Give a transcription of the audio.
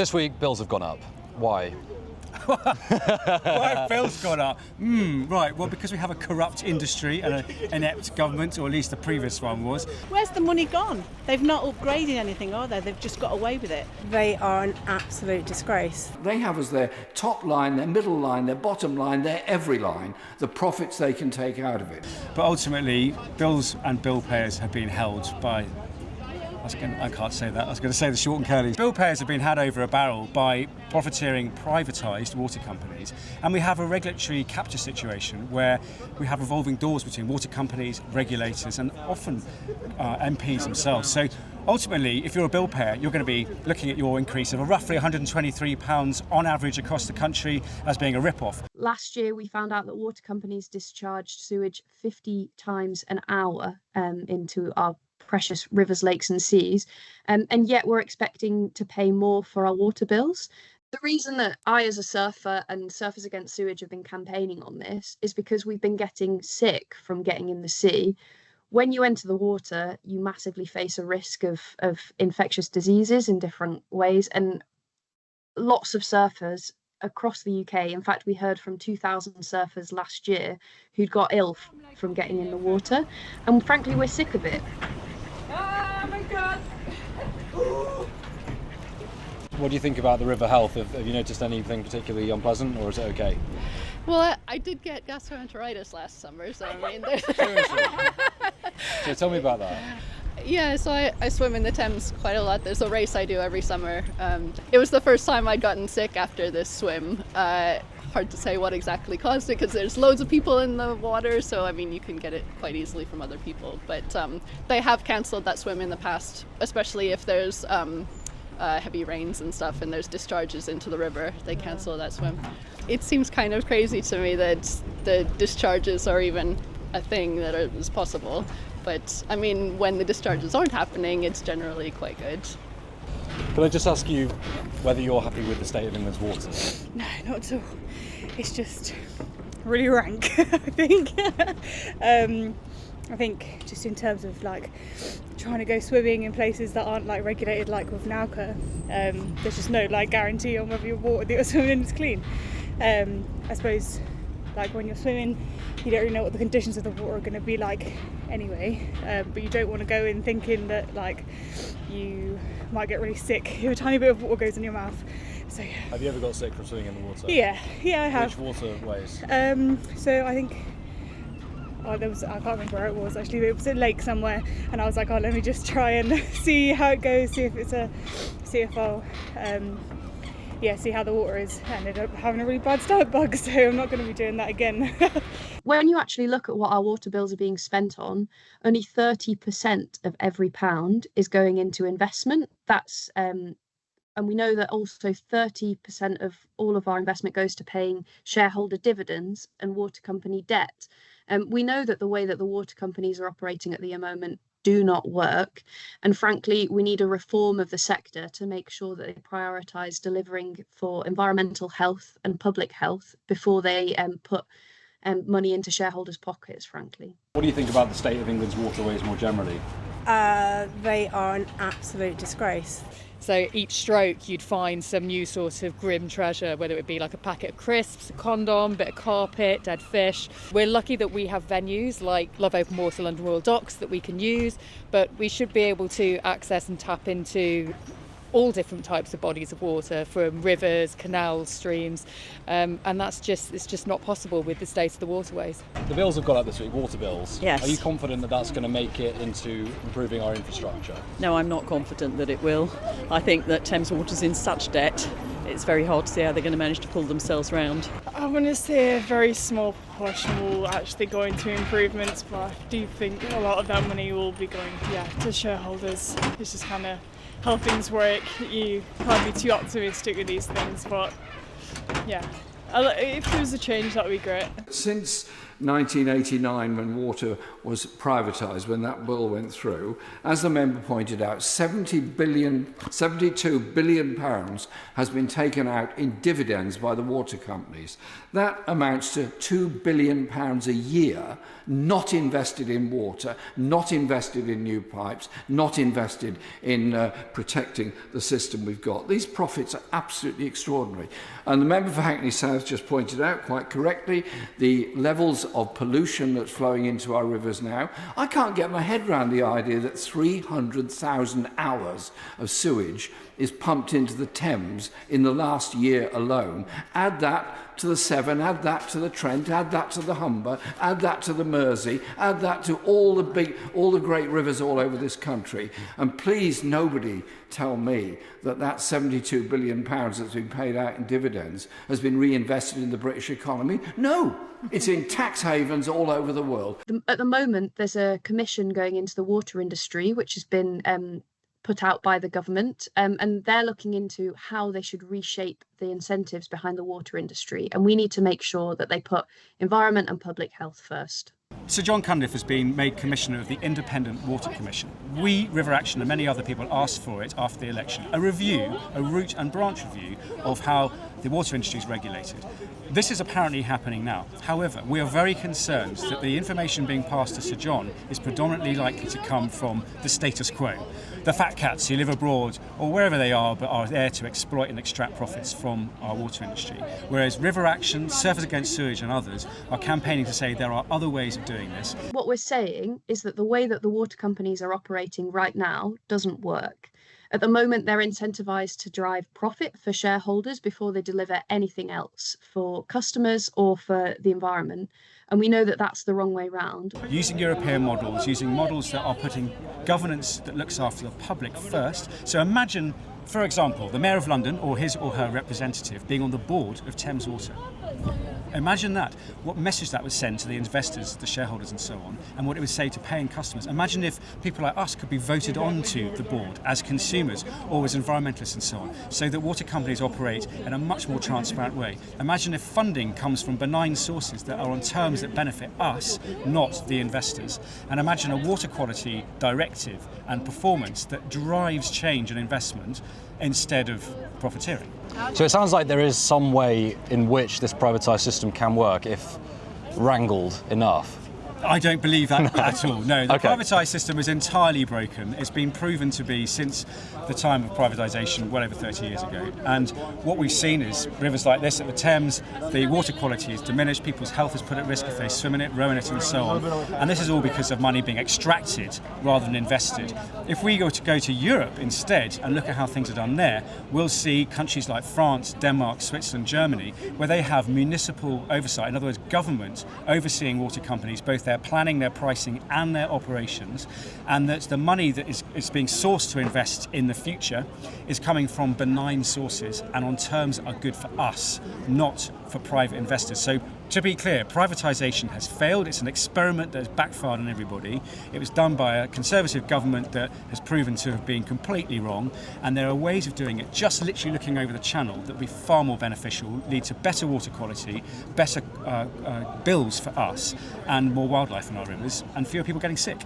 This week, bills have gone up. Why? Why have bills gone up? Right, well, because we have a corrupt industry and an inept government, or at least the previous one was. Where's the money gone? They've not upgraded anything, are they? They've just got away with it. They are an absolute disgrace. They have as their top line, their middle line, their bottom line, their every line, the profits they can take out of it. But ultimately, bills and bill payers have been held by... I can't say that. I was going to say the short and curly. Bill payers have been had over a barrel by profiteering privatised water companies. And we have a regulatory capture situation where we have revolving doors between water companies, regulators, and often MPs themselves. So ultimately, if you're a bill payer, you're going to be looking at your increase of roughly £123 on average across the country as being a rip-off. Last year, we found out that water companies discharged sewage 50 times an hour into our precious rivers, lakes and seas, and yet we're expecting to pay more for our water bills. The reason that I, as a surfer, and Surfers Against Sewage have been campaigning on this is because we've been getting sick from getting in the sea. When you enter the water, you massively face a risk of infectious diseases in different ways, and lots of surfers across the UK. In fact, we heard from 2,000 surfers last year who'd got ill from getting in the water, and frankly, we're sick of it. Oh my God! What do you think about the river health? Have you noticed anything particularly unpleasant, or is it okay? Well, I did get gastroenteritis last summer, so I mean... Seriously? So tell me about that. Yeah, so I swim in the Thames quite a lot. There's a race I do every summer. It was the first time I'd gotten sick after this swim. Hard to say what exactly caused it because there's loads of people in the water, so I mean you can get it quite easily from other people. But they have cancelled that swim in the past, especially if there's heavy rains and stuff and there's discharges into the river. They cancel that swim. It seems kind of crazy to me that the discharges are even a thing that is possible. But I mean, when the discharges aren't happening, it's generally quite good. Can I just ask you whether you're happy with the state of England's water? No, not at all. It's just really rank, I think. I think just in terms of like trying to go swimming in places that aren't like regulated, like with Nauka, there's just no like guarantee on whether your water that you're swimming in is clean. I suppose like when you're swimming, you don't really know what the conditions of the water are going to be like anyway, but you don't want to go in thinking that like you might get really sick if a tiny bit of water goes in your mouth. So yeah. Have you ever got sick from swimming in the water? Yeah, I have. Which waterways? So I think I can't remember where it was actually, but it was a lake somewhere, and I was like, let me just try and see how it goes, see if I'll see how the water is. I ended up having a really bad stomach bug, so I'm not going to be doing that again. When you actually look at what our water bills are being spent on, only 30% of every pound is going into investment. That's and we know that also 30% of all of our investment goes to paying shareholder dividends and water company debt. We know that the way that the water companies are operating at the moment do not work. And frankly, we need a reform of the sector to make sure that they prioritise delivering for environmental health and public health before they put money into shareholders' pockets, frankly. What do you think about the state of England's waterways more generally? They are an absolute disgrace. So each stroke you'd find some new sort of grim treasure, whether it be like a packet of crisps, a condom, bit of carpet, dead fish. We're lucky that we have venues like Love Open Water, London Royal Docks that we can use, but we should be able to access and tap into all different types of bodies of water, from rivers, canals, streams, and it's just not possible with the state of the waterways. The bills have gone up this week, water bills. Yes. Are you confident that that's going to make it into improving our infrastructure? No, I'm not confident that it will. I think that Thames Water's in such debt, it's very hard to see how they're going to manage to pull themselves round. I want to say a very small proportion will actually go into improvements, but I do think a lot of that money will be going to shareholders. It's just kind of how things work. You can't be too optimistic with these things, but yeah, if there was a change, that would be great. Since 1989 when water was privatised, when that bill went through, as the member pointed out, 72 billion pounds has been taken out in dividends by the water companies. That amounts to £2 billion a year not invested in water, not invested in new pipes, not invested in protecting the system we've got. These profits are absolutely extraordinary. And the member for Hackney South just pointed out quite correctly the levels of pollution that's flowing into our rivers now. I can't get my head around the idea that 300,000 hours of sewage is pumped into the Thames in the last year alone. Add that to the Severn, add that to the Trent, add that to the Humber, add that to the Mersey, add that to all the great rivers all over this country. And please, nobody tell me that that £72 billion that's been paid out in dividends has been reinvested in the British economy. No, it's in tax havens all over the world. At the moment, there's a commission going into the water industry, which has been put out by the government, and they're looking into how they should reshape the incentives behind the water industry. And we need to make sure that they put environment and public health first. Sir John Cunliffe has been made Commissioner of the Independent Water Commission. We, River Action and many other people asked for it after the election, a review, a root and branch review of how the water industry is regulated. This is apparently happening now. However, we are very concerned that the information being passed to Sir John is predominantly likely to come from the status quo. The fat cats who live abroad or wherever they are but are there to exploit and extract profits from our water industry. Whereas River Action, Surfers Against Sewage and others are campaigning to say there are other ways of doing this. What we're saying is that the way that the water companies are operating right now doesn't work. At the moment, they're incentivised to drive profit for shareholders before they deliver anything else for customers or for the environment. And we know that that's the wrong way round. Using European models, using models that are putting governance that looks after the public first. So imagine, for example, the Mayor of London or his or her representative being on the board of Thames Water. Imagine that, what message that would send to the investors, the shareholders and so on, and what it would say to paying customers. Imagine if people like us could be voted onto the board as consumers or as environmentalists and so on, so that water companies operate in a much more transparent way. Imagine if funding comes from benign sources that are on terms that benefit us, not the investors. And imagine a water quality directive and performance that drives change and investment instead of profiteering. So it sounds like there is some way in which this privatised system can work if wrangled enough. I don't believe that at all. No, the Okay. privatised system is entirely broken. It's been proven to be since the time of privatisation well over 30 years ago. And what we've seen is rivers like this at the Thames, the water quality is diminished, people's health is put at risk if they swim in it, row in it and so on. And this is all because of money being extracted rather than invested. If we go to Europe instead and look at how things are done there, we'll see countries like France, Denmark, Switzerland, Germany, where they have municipal oversight, in other words, government overseeing water companies, both their planning, their pricing and their operations, and that the money that is being sourced to invest in the future is coming from benign sources and on terms that are good for us, not for private investors. So to be clear, privatisation has failed. It's an experiment that has backfired on everybody. It was done by a Conservative government that has proven to have been completely wrong, and there are ways of doing it, just literally looking over the channel, that will be far more beneficial, lead to better water quality, better bills for us, and more wildlife in our rivers, and fewer people getting sick.